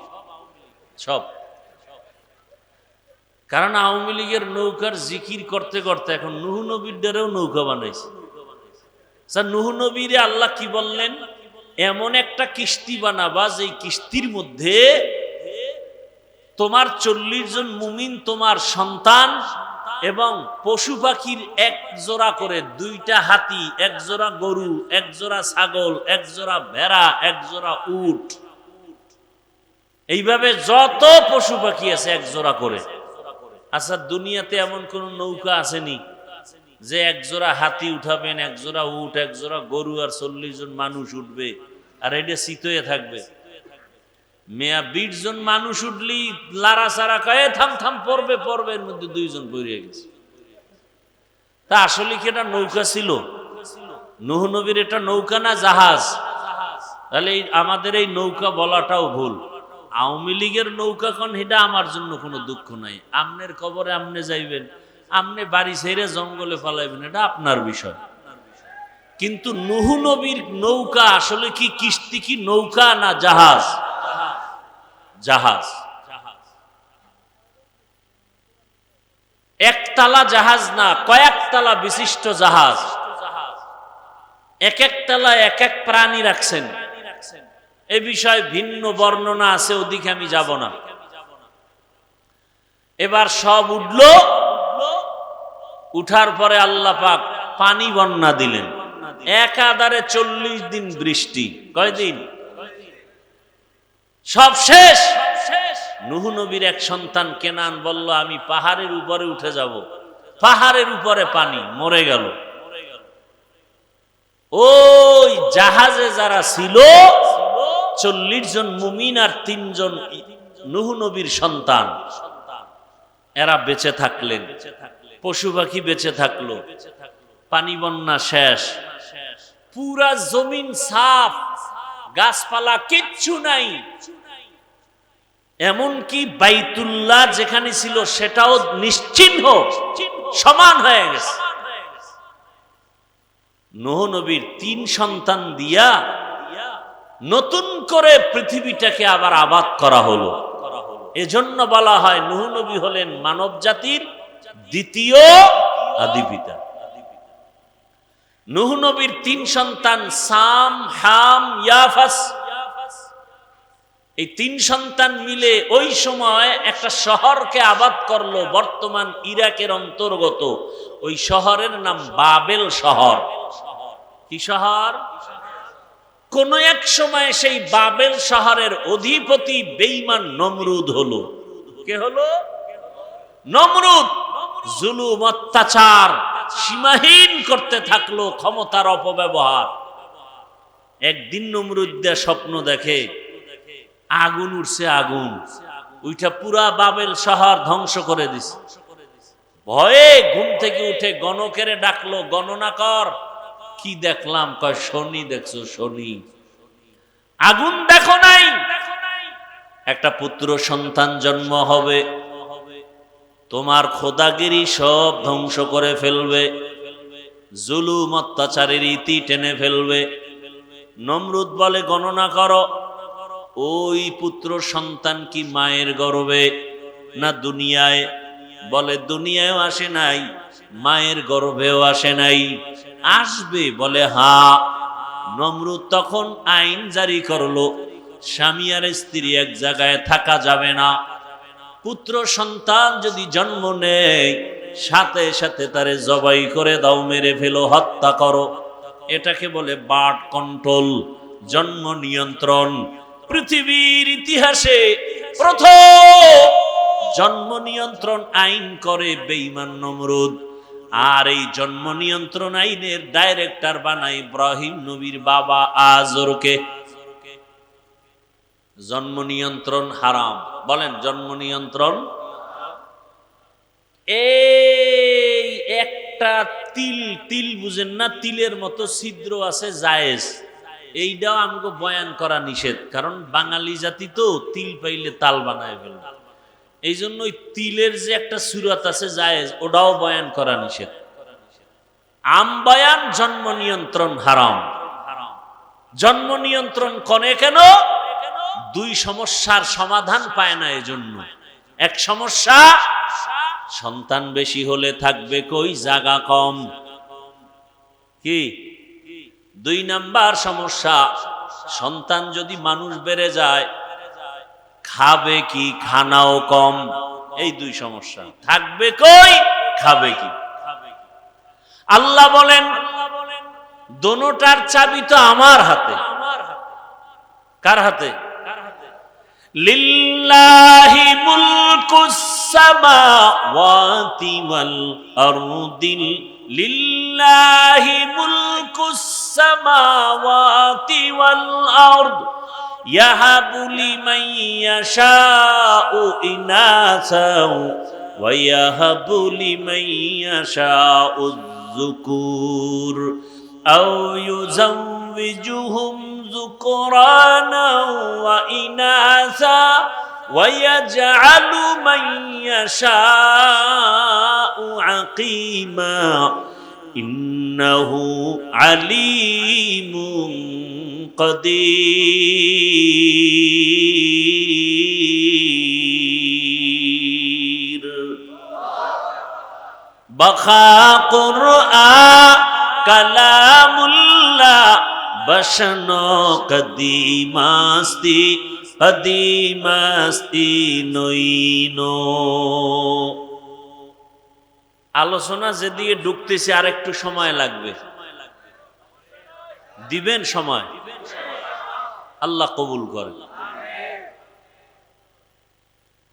সব। কারণ আওয়ামী লীগের নৌকার জিকির করতে করতে এখন নূহ নবীর দ্বারাও নৌকা বানাইছে। স্যার, নূহ নবীরে আল্লাহ কি বললেন? এমন একটা কিস্তি বানাবা যেই কিস্তির মধ্যে তোমার 40 জন মুমিন, তোমার সন্তান এবং পশু পাখির 1 জোড়া করে, 2টা হাতি, 1 জোড়া গরু, 1 জোড়া ছাগল, 1 জোড়া ভেড়া, 1 জোড়া উট, এইভাবে যত পশু পাখি আছে 1 জোড়া করে। আচ্ছা, দুনিয়াতে এমন কোন নৌকা আসেনি যে 1 জোড়া হাতি উঠাবেন, 1 জোড়া উট, 1 জোড়া গরু আর 40 জন মানুষ উঠবে, আর এটা শীতয়ে থাকবে? মেয়া 20 জন মানুষ উঠলি লারা সারা কয়ে থাম থাম, পড়বে পড়বে, এর মধ্যে 2 জন পড়ে গেছে। তা আসলে কি এটা নৌকা ছিল? নূহ নবীর এটা নৌকা না জাহাজ? তাহলে আমাদের এই নৌকা বলাটাও ভুল। আওয়ামী লীগের নৌকা কোন, এটা আমার জন্য কোনো দুঃখ নাই। আমনের কবরে আমনে যাইবেন, আমনে বাড়ি ছেড়ে জঙ্গলে পালাইবেন, এটা আপনার বিষয়। কিন্তু নূহ নবীর নৌকা আসলে কি কিস্তি, কি নৌকা না জাহাজ? জাহাজ। একতলা জাহাজ না, কয়েকতলা বিশিষ্ট জাহাজ, এক একতলা এক এক প্রাণী রাখছেন। এ বিষয়ে ভিন্ন বর্ণনা আছে, ওদিকে আমি যাব না। এবার সব উঠলো, উঠার পরে আল্লাহ পাক পানি বন্যা দিলেন। একাধারে 40 দিন বৃষ্টি। কয়দিন? সব শেষ। নূহ নবীর এক সন্তান কেনান বলল, আমি পাহাড়ের উপরে উঠে যাব। পাহাড়ের উপরে পানি, মরে গেল। ওই জাহাজে যারা ছিল 40 জন মুমিন আর 3 জন নূহ নবীর সন্তান, এরা বেঁচে থাকলেন। পশু পাখি বেঁচে থাকলো। পানি বন্যা শেষ, পুরা জমিন সাফ, গাছপালা কিচ্ছু নাই। এমনকি বাইতুল্লাহ যেখানে ছিল সেটাও নিশ্চিহ্ন, সমান হয়ে গেছে। নূহ নবীর 3 সন্তান দিয়া নতুন করে পৃথিবীটাকে আবার আবাদ করা হলো। এজন্য বলা হয় নূহ নবী হলেন মানব জাতির দ্বিতীয় আদিপিতা। নূহ নবীর 3 সন্তান সাম, হাম, ইয়াফাস। এই 3 সন্তান মিলে ওই সময় একটা শহরকে আবাদ করলো, বর্তমান ইরাকের অন্তর্গত। ওই শহরের নাম বাবেল শহর। কি শহর? কোন এক সময় সেই বাবেল শহরের অধিপতি বেঈমান নমরুদ হলো। কে হলো? নমরুদ। জুলুম, অত্যাচার সীমাহীন করতে থাকলো, ক্ষমতার অপব্যবহার। একদিন নমরুদ স্বপ্ন দেখে আগুন উঠছে, আগুন উঠা পুরা বাবেল শহর ধ্বংস করে দিছে। ভয়ে ঘুম থেকে উঠে গণকেরে ডাকলো, গণনা কর। কি দেখলাম? কয় শনি দেখছো? শনি। আগুন দেখো নাই? একটা পুত্র সন্তান জন্ম হবে, তোমার খোদাগিরি সব ধ্বংস করে ফেলবে, জুলুম অত্যাচারের ইতি টেনে ফেলবে। নমরুদ বলে, গণনা করো। ওই পুত্র সন্তান কি মায়ের গর্ভে না দুনিয়ায়? বলে দুনিয়ায়ও আসে নাই, মায়ের গর্ভেও আসে নাই, আসবে। বলে হ্যাঁ। নমরুদ তখন আইন জারি করলো, স্বামী আর স্ত্রী এক জায়গায় থাকা যাবে না। পুত্র সন্তান যদি জন্ম নেয়, সাথে সাথে তারে জবাই করে দাও, মেরে ফেলো, হত্যা করো। এটাকে বলে বার্থ কন্ট্রোল, জন্ম নিয়ন্ত্রণ। পৃথিবীর ইতিহাসে প্রথম জন্ম নিয়ন্ত্রণ আইন করে বেঈমান নমরুদ। আর এই জন্ম নিয়ন্ত্রণ আইনের ডাইরেক্টর বানায় ইব্রাহিম নবীর বাবা আজরকে। জন্ম নিয়ন্ত্রণ হারাম। বলেন জন্ম নিয়ন্ত্রণ। এই একটা তিল, তিল বুঝেন না? তিলের মতো ছিদ্র আছে, জায়েজ। এইটাও আমাকে বয়ান করা নিষেধ, কারণ বাঙালি জাতি তো তিল পাইলে তাল বানায় ফেলবে। এই জন্য ওই তিলের যে একটা সুরত আছে জায়েজ, ওটাও বয়ান করা নিষেধ। আম বয়ান জন্ম নিয়ন্ত্রণ হারাম। জন্ম নিয়ন্ত্রণ করে কেন? 2 সমস্যার সমাধান পায় না। এজন্য এক সমস্যা, সন্তান বেশি হলে থাকবে কই, জায়গা কম। কি? 2 নাম্বার সমস্যা, সন্তান যদি মানুষ বেড়ে যায়, খাবে কি, খানাও কম। এই 2 সমস্যা। থাকবে কই, খাবে কি। আল্লাহ বলেন দোনোটার চাবি তো আমার হাতে। কার হাতে? লিল্লাহি মুলকুস সামাওয়াতি ওয়াল আরদি, লিল্লাহি মুলকুস সামাওয়াতি ওয়াল আরদ, ইয়াহাবু লিমান ইয়াশাউ ইনাসা ওয়া ইয়াহাবু লিমান ইয়াশাউ যুকুর আও ইউযাওবিজুহুম যুকরানা ওয়া ইনাসা ওয়া ইয়াজআলু মান ইয়াশাউ আকিমা ইন্নাহু আলিমুন কাদির। বখা কুরআন কালামুল্লাহ বসনো কদিমাস্তি কদিমাস্তি নইনো। আলোচনা যেদিকে ঢুকতেছে আর একটু সময় লাগবে, দিবেন সময়, আল্লাহ কবুল করে।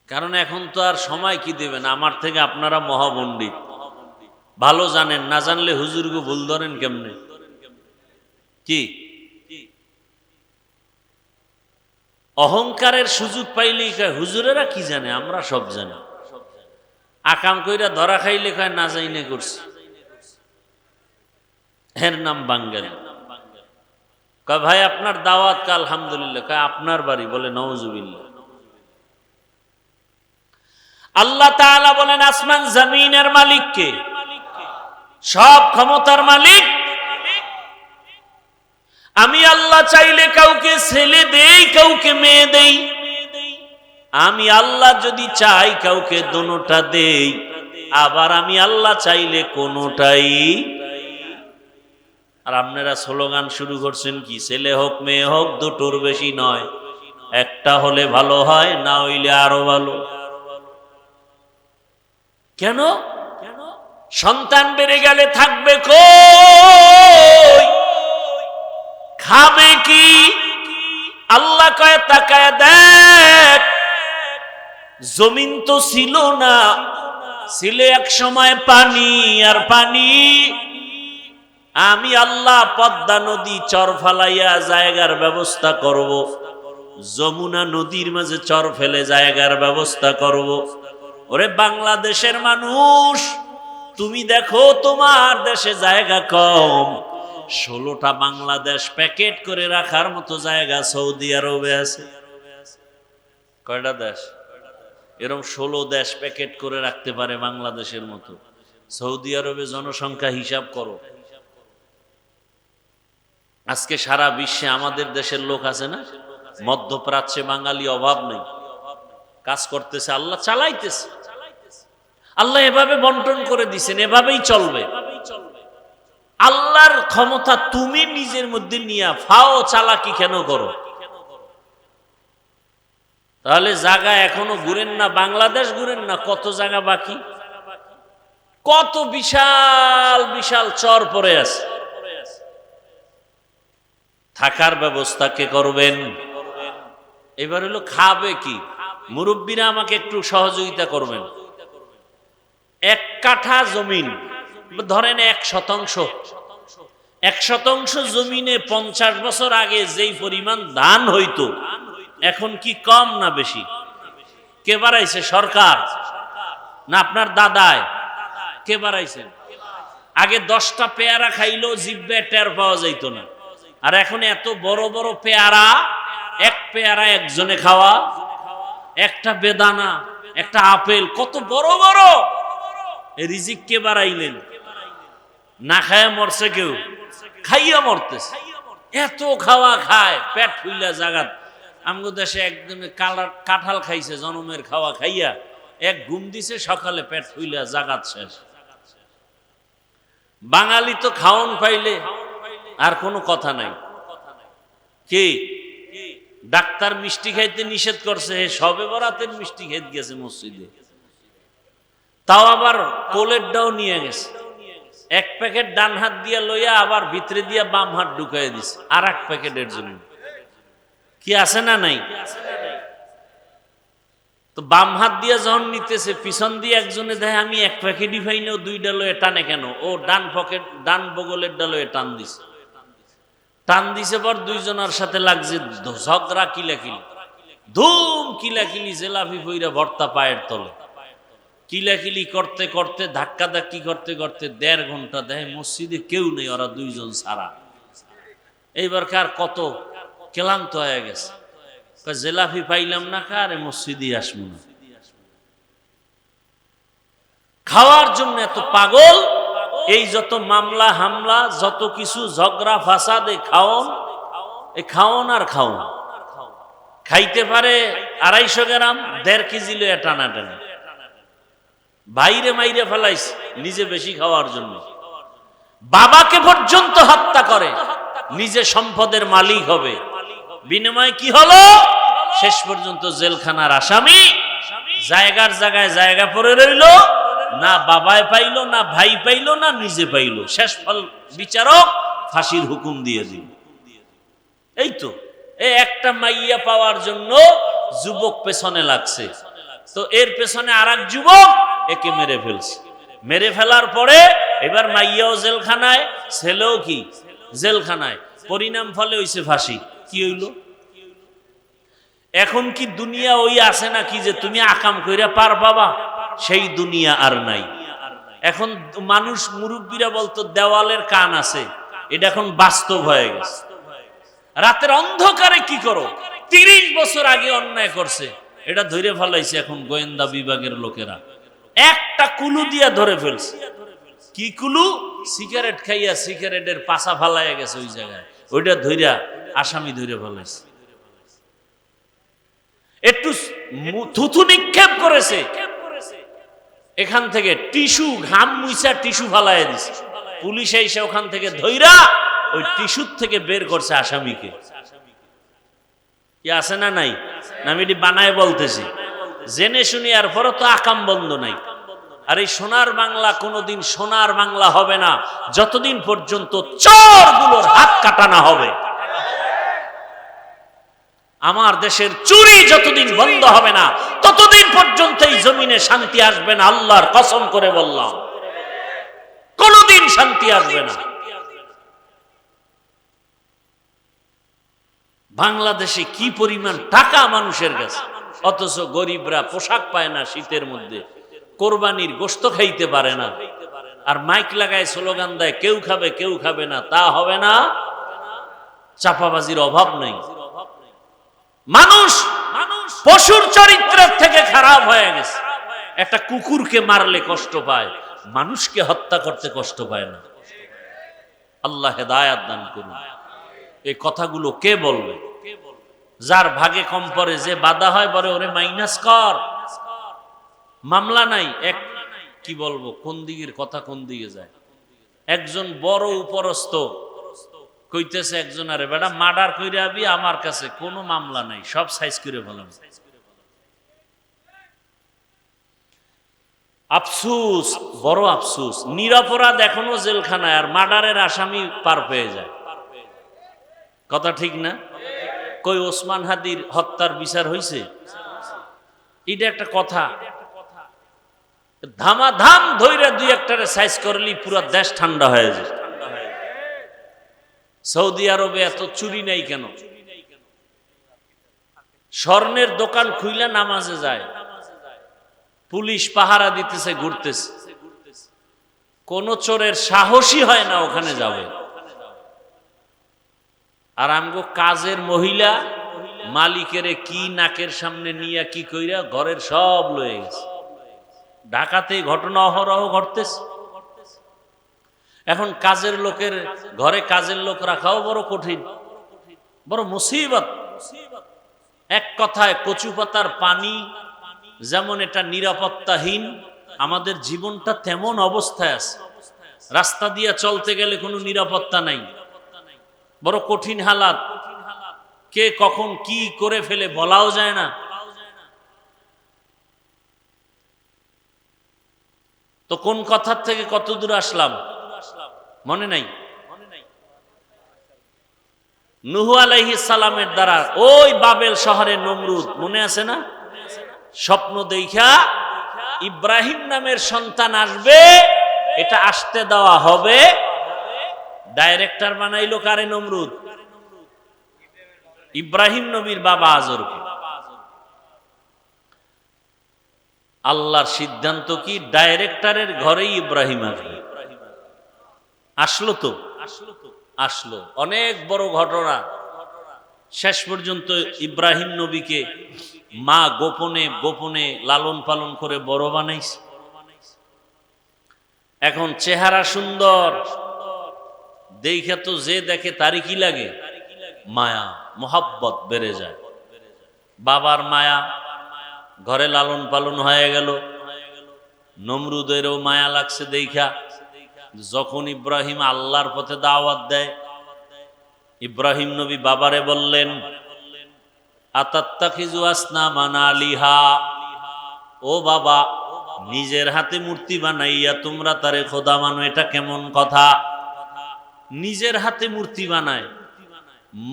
কারণ এখন তো আর সময় কি দেবেন, আমার থেকে আপনারা মহাপণ্ডিত, ভালো জানেন, না জানলে হুজুরকে ভুল ধরেন কেমনে? কি অহংকারের সুযোগ পাইলেই কয় হুজুরেরা কি জানে, আমরা সব জানি। আকাম কইরা ধরা খাইলে কয় না জাইনে করছি, এর নাম বাঙ্গালী। কয় ভাই আপনার দাওয়াত কা? আলহামদুলিল্লাহ। কয় আপনার বাড়ি? বলে নওজুবিল্লাহ। আল্লাহ তাআলা বলেন আসমান জমিনের মালিক কে? সব ক্ষমতার মালিক আমি আল্লাহ। চাইলে কাউকে ছেলে দেই, কাউকে মেয়ে দেই। আমি আল্লাহ যদি চাই কাউকে দোনোটা দেই, আবার আমি আল্লাহ চাইলে কোনোটাই। আর আপনারা স্লোগান শুরু করছেন কি, ছেলে হোক মেয়ে হোক দুটোর বেশি নয়, একটা হলে ভালো হয়, না হইলে আরো ভালো। কেন? সন্তান বেড়ে গেলে থাকবে কই, খাবে কি? আল্লাহ কয় তাকায় দেখ, জমিন তো ছিল না, ছিল এক সময় পানি আর পানি। আমি আল্লাহ পদ্মা নদী চর ফালাইয়া জায়গার ব্যবস্থা করব, যমুনা নদীর মাঝে চর ফেলে জায়গার ব্যবস্থা করব। ওরে বাংলাদেশের মানুষ, তুমি দেখো তোমার দেশে জায়গা কম, 16টা বাংলাদেশ প্যাকেট করে রাখার মতো জায়গা সৌদি আরবে আছে। কয়টা দেশ এরকম 16 দেশ প্যাকেট করে রাখতে পারে বাংলাদেশের মতো? সৌদি আরবে জনসংখ্যা হিসাব করো। আজকে সারা বিশ্বে আমাদের দেশের লোক আছে না? মধ্যপ্রাচ্যে বাঙালি অভাব নেই, কাজ করতেছে, আল্লাহ চালাইতেছে। আল্লাহ এভাবে বন্টন করে দিছেন, এভাবেই চলবে। আল্লাহর ক্ষমতা তুমি নিজের মধ্যে নিয়ে ফাও চালাকি কেন করো? তাহলে জায়গা এখনো ঘুরেন না, বাংলাদেশ ঘুরেন না, কত জায়গা বাকি, কত বিশাল বিশাল চর পড়ে আছে। থাকার ব্যবস্থা কে করবেন? এবার হলো খাবে কি? মুরব্বীরা আমাকে একটু সহযোগিতা করবেন। 1 কাঠা জমিন ধরেন 1%, 1% জমিনে 50 বছর আগে যেই পরিমাণ ধান হইতো, এখন কি কম না বেশি? কে বাড়াইছে? সরকার না আপনার দাদায়? কে বাড়াইছেন? আগে 10টা পেয়ারা খাইলেও জিভে টের পাওয়া যাইত না, আর এখন এত বড় বড় পেয়ারা, এক পেয়ারা একজনে খাওয়া, একটা বেদানা, একটা আপেল, কত বড় বড়। রিজিক কে বাড়াইলেন? না খায়া মরছে কেউ, খাইয়া মরতেছে। এত খাওয়া খায়, পেট ফুইলা জাগাত। আমগো দেশে একদমে কাঁঠাল খাইছে, জনমের খাওয়া খাইয়া এক ঘুম দিছে, সকালে পেট ফুইলা জাগাত শেষ। বাঙালি তো খাওন পাইলে আর কোনো কথা নাই। কি ডাক্তার মিষ্টি খাইতে নিষেধ করছে, সবে বরাতের মিষ্টি খাইতে গেছে মসজিদে, তাও আবার কোলেরটাও নিয়ে গেছে। 1 প্যাকেট ডান হাত দিয়া লইয়া আবার ভিতরে দিয়া বাম হাত ঢুকাই দিছে আর 1 প্যাকেটের জন্য। কি আছে না নাই? তো বাম হাত দিয়া যখন নিতেছে, পিছন দিয়ে একজনে দেয় আমি 1 প্যাকেটই পাই না, 2টা লয়ে টানে কেন? ও ডান বগলের ডালয়ে টান দিছে। টান দিছে পর 2 জনের সাথে লাগছে ঝগড়া, কিলাকিলি, ধুম কিলাকিলি, জেলাফি ফইরা ভর্তা পায়ের তলে। কিলাকিলি করতে করতে, ধাক্কা ধাক্কি করতে করতে 1.5 ঘন্টা দেয় মসজিদে কেউ নেই, ওরা 2 জন ছাড়া। এইবার কার কত ক্লান্ত হয়ে গেছে, জেলাফি পাইলাম না, কারে মসজিদে আসবো না। খাওয়ার জন্য এত পাগল। এই যত মামলা হামলা, যত কিছু ঝগড়া ফাসাদ, এই খাওন আর খাওন। খাইতে পারে 250 গ্রাম, 1.5 কেজি লয়ে টানাটানি। ভাইরে মাইরে ফেলাইছে নিজে বেশি খাওয়ার জন্য, বাবাকে পর্যন্ত হত্যা করে নিজে সম্পদের মালিক হবে। বিনিময়ে কি হলো? শেষ পর্যন্ত জেলখানার আসামি, জায়গার জায়গায় জায়গা পড়ে রইল, না বাবায় পাইলো, না ভাই পাইলো, না নিজে পাইলো। শেষ ফল বিচারক ফাঁসির হুকুম দিয়ে দিল। এই তো এই একটা মাইয়া পাওয়ার জন্য যুবক পেছনে লাগছে, তো এর পেছনে আরেক যুবক একে মেরে ফেলছে। মেরে ফেলার পরে এবার মাইয়াও জেলখানায়, ছেলেও কি জেলখানায়। পরিণাম ফলে হইছে ফাঁসি। কি হইল? এখন কি দুনিয়া ওই আছে নাকি যে তুমি আকাম কইরা পার পাবা? সেই দুনিয়া আর নাই। এখন মানুষ, মুরব্বীরা বলতো দেওয়ালের কান আছে, এটা এখন বাস্তব হয়ে গেছে। রাতের অন্ধকারে কি করো? 30 বছর আগে অন্যায় করছে, এটা ধরে ফেলাইছে এখন গোয়েন্দা বিভাগের লোকেরা, একটা কুলু দিয়া ধরে ফেলছে। কি কুলু? সিগারেট খাইয়া সিগারেটের পাশা ফালাইয়া গেছে ওই জায়গায়, ওইটা ধইরা আসামি ধরে ফেলাইছে। একটু থুথু নিক্ষেপ করেছে, এখান থেকে টিস্যু, ঘাম মুইছা টিস্যু ফালাইয়া দিছে। পুলিশ এসে ওখান থেকে ধইরা ওই টিস্যুর থেকে বের করছে আসামিকে। কি আছে না নাই? আমি এটি বানায় বলতেছি, জেনে শুনি। আর পরে তো আকাম বন্ধ নাই। আর এই সোনার বাংলা কোনোদিন সোনার বাংলা হবে না যতদিন পর্যন্ত চোরগুলোর হাত কাটা না হবে। আমার দেশের চুরি যতদিন বন্ধ হবে না ততদিন পর্যন্ত এই জমিনে শান্তি আসবে না। আল্লাহর কসম করে বললাম, কোনোদিন শান্তি আসবে না। বাংলাদেশে কি পরিমাণ টাকা মানুষের কাছে, অথচ গরিবরা পোশাক পায় না শীতের মধ্যে, কোরবানির গোশত খাইতে পারে না। আর মাইক লাগায় স্লোগান দেয় কেউ খাবে কেউ খাবে না। তা হবে না, চাপাবাজির অভাব নেই। মানুষ পশুর চরিত্রের থেকে খারাপ হয়ে গেছে। একটা কুকুরকে মারলে কষ্ট পায়, মানুষকে হত্যা করতে কষ্ট পায় না। আল্লাহ হেদায়াত দান করুন। এই কথাগুলো কে বলবে? যার ভাগে কম পড়ে, যে বাধা হয় বলে ওরে মাইনাস কর, মামলা নাই। এক কি বলবো, কোন দিকের কথা কোন দিকে যায়। একজন বড় উপরস্থ কইতেছে একজন, আরে বেটা মার্ডার কইরা আবি, আমার কাছে কোনো মামলা নাই, সব সাইজ করে ফেলাম। আফসুস, বড় আফসুস। নিরপরাধ এখনো জেলখানায়, আর মার্ডারের আসামি পার পেয়ে যায়। কথা ঠিক না? কই ওসমান হাদির হত্যার বিচার হইছে? এটা একটা কথা। ধামাধাম ধইরা দুই একটারে সাইজ করলি পুরো দেশ ঠান্ডা হয়ে যায়। সৌদি আরবে এত চুরি নাই কেন? স্বর্ণের দোকান খুইলা নামাজে যায়, পুলিশ পাহারা দিতেছে, ঘুরতেছে, কোন চোরের সাহসী হয় না ওখানে যাবে। আর আমগো কাজের মহিলা মালিকের কি নাকের সামনে নিয়ে কি কইরা ঘরের সব লয়ে গেছে। ঢাকাতে ঘটনা অহরহ ঘটতেছে। এখন কাজের লোকের ঘরে কাজের লোক রাখাও বড় কঠিন, বড় মুসিবত। এক কথায় কচু পাতার পানি যেমন এটা নিরাপত্তাহীন, আমাদের জীবনটা তেমন অবস্থায় আছে। রাস্তা দিয়ে চলতে গেলে কোনো নিরাপত্তা নাই, বড় কঠিন হালাত। কে কখন কি করে ফেলে বলাও যায় না। তো কোন কথার থেকে কত দূর আসলাম মনে নাই? নূহ আলাইহিস সালামের দ্বারা ওই বাবেল শহরের নমরুদ, মনে আছে না? স্বপ্ন দেখা ইব্রাহিম নামের সন্তান আসবে, এটা আসতে দেওয়া হবে। ডাইরেক্টর বানাইলো কারে? নমরুদ, ইব্রাহিম নবীর বাবা আজরকে। আল্লাহর সিদ্ধান্ত কি? ডাইরেক্টরের ঘরেই ইব্রাহিম আসবে। আসলো তো, আসলো। অনেক বড় ঘটনা। শেষ পর্যন্ত ইব্রাহিম নবীকে মা গোপনে গোপনে লালন পালন করে বড় বানাইছে। এখন চেহারা সুন্দর, দেখে তো যে দেখে তারই কি লাগে? মায়া, মোহাব্বত বেড়ে যায়। বাবার মায়া, ঘরে লালন পালন হয়ে গেল। নমরুদেরও মায়া লাগছে দেখা যখন ইব্রাহিম আল্লাহর পথে দাওয়াত দেয়, ইব্রাহিম নবী বাবারে বললেন, আতাত্তাখিজু আসনামান আলিহা, ও বাবা, নিজের হাতে মূর্তি বানাইয়া তোমরা তারে খোদা মানো, এটা কেমন কথা? নিজের হাতে মূর্তি বানায়,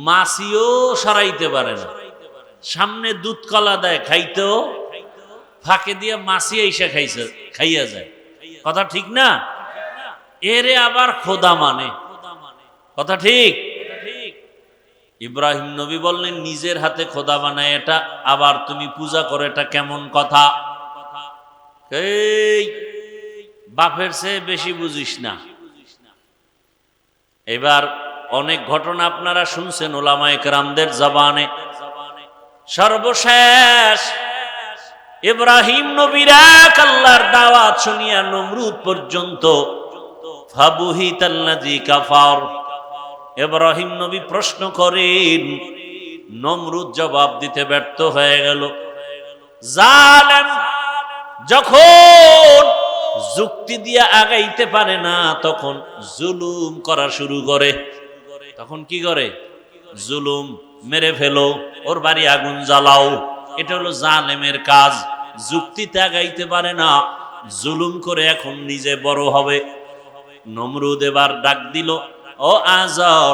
মাছিও সরাইতে পারে না, সামনে দুধ কলা দেয় খাইতেও, ফাঁকে দিয়ে মাছি এসে খাইয়া যায়, কথা ঠিক না? এরে আবার খোদা মানে, কথা ঠিক? ইব্রাহিম নবী বললেন, নিজের হাতে খোদা বানায় এটা আবার তুমি পূজা করো, এটা কেমন কথা? এই বাপের চেয়ে বেশি বুঝিস না। এবার অনেক ঘটনা আপনারা শুনছেন ওলামায়ে কেরামদের জবানে। সর্বশেষ ইব্রাহিম নবীর এক আল্লাহর দাওয়াত শুনিয়া নমরুদ পর্যন্ত, ফাবুহিতাল্লাযী কাফার, ইব্রাহিম নবী প্রশ্ন করেন, নমরুদ জবাব দিতে ব্যর্থ হয়ে গেল। জালেম যখন যুক্তি দিয়ে আগাইতে পারে না, তখন জুলুম করা শুরু করে। তখন কি করে? জুলুম, মেরে ফেলো, ওর বাড়ি আগুন জ্বালাও, এটা হলো জালেমের কাজ। যুক্তিতে আগাইতে পারে না, জুলুম করে এখন নিজে বড় হবে। নমরুদ এবার ডাক দিল, ও আজর,